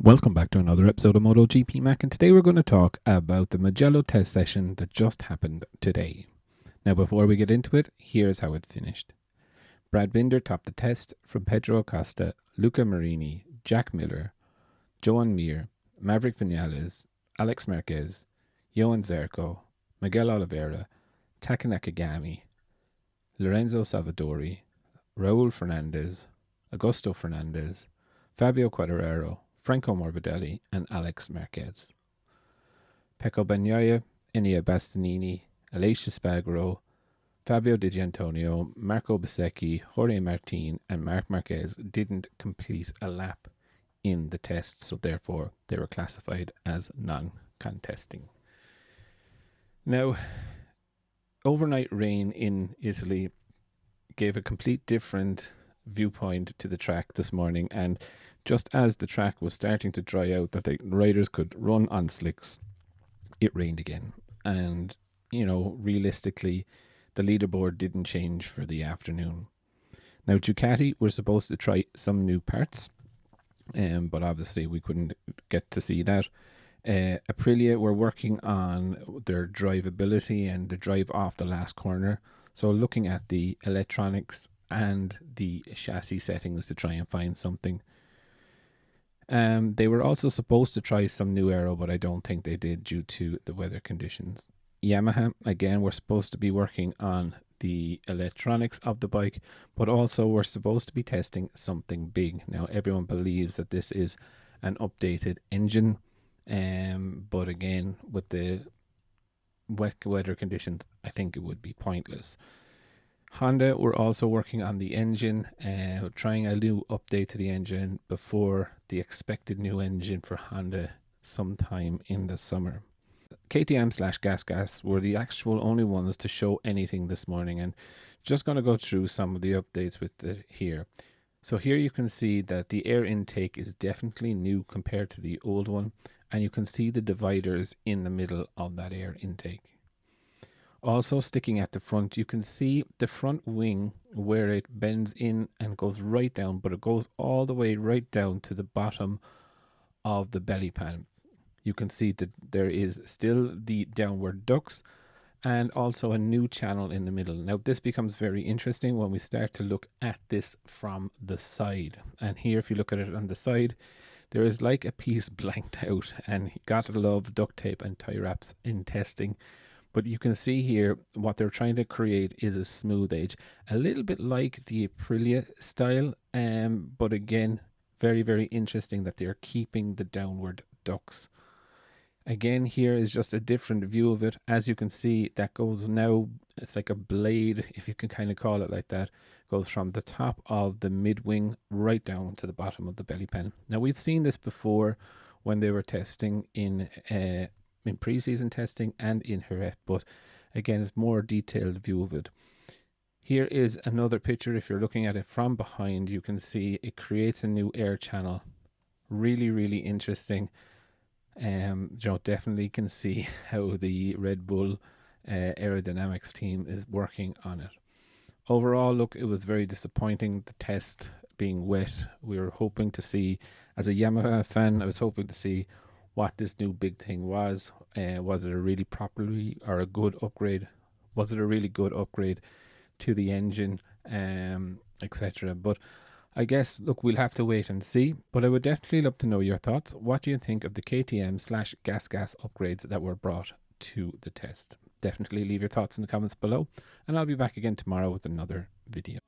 Welcome back to another episode of Motogp Mac, and today we're going to talk about the Mugello test session that just happened today. Now, before we get into it, here's how it finished. Brad Binder topped the test from Pedro Acosta, Luca Marini, Jack Miller, Joan Mir, Maverick Vinales, Alex Marquez, Johan Zarco, Miguel Oliveira, Taka Nakagami, Lorenzo Salvadori, Raul Fernandez, Augusto Fernandez, Fabio Quadraro, Franco Morbidelli, and Alex Marquez. Pecco Bagnaia, Enea Bastianini, Alicia Spagro, Fabio Di Gianantonio, Marco Bezzecchi, Jorge Martin, and Marc Marquez didn't complete a lap in the test, so therefore they were classified as non-contesting. Now, overnight rain in Italy gave a complete different viewpoint to the track this morning, and just as the track was starting to dry out that the riders could run on slicks, it rained again. And, realistically, the leaderboard didn't change for the afternoon. Now, Ducati were supposed to try some new parts, but obviously we couldn't get to see that. Aprilia were working on their drivability and the drive off the last corner. So looking at the electronics and the chassis settings to try and find something. They were also supposed to try some new aero, but I don't think they did due to the weather conditions. Yamaha, again, were supposed to be working on the electronics of the bike, but also were supposed to be testing something big. Now, everyone believes that this is an updated engine, but again, with the wet weather conditions, I think it would be pointless. Honda were also working on the engine, trying a new update to the engine before the expected new engine for Honda sometime in the summer. KTM/GasGas were the actual only ones to show anything this morning, and just going to go through some of the updates with here. So here you can see that the air intake is definitely new compared to the old one, and you can see the dividers in the middle of that air intake. Also sticking at the front, you can see the front wing where it bends in and goes right down, but it goes all the way right down to the bottom of the belly pan. You can see that there is still the downward ducts and also a new channel in the middle. Now this becomes very interesting when we start to look at this from the side. And here, if you look at it on the side, there is like a piece blanked out, and you gotta love duct tape and tie wraps in testing. But you can see here what they're trying to create is a smooth edge, a little bit like the Aprilia style, but again, very, very interesting that they're keeping the downward ducts. Again, here is just a different view of it. As you can see, that goes now, it's like a blade, if you can kind of call it like that, goes from the top of the mid-wing right down to the bottom of the belly pan. Now, we've seen this before when they were testing in pre-season testing and in Jerez, but again, it's more detailed view of it. Here is another picture. If you're looking at it from behind, you can see it creates a new air channel. Really, really interesting. Definitely can see how the Red Bull aerodynamics team is working on it. Overall, look, it was very disappointing, the test being wet. We were hoping to see, as a Yamaha fan, I was hoping to see what this new big thing was. Was it a really properly or a good upgrade? Was it a really good upgrade to the engine, etc.? But I guess, look, we'll have to wait and see. But I would definitely love to know your thoughts. What do you think of the KTM/GasGas upgrades that were brought to the test? Definitely leave your thoughts in the comments below, and I'll be back again tomorrow with another video.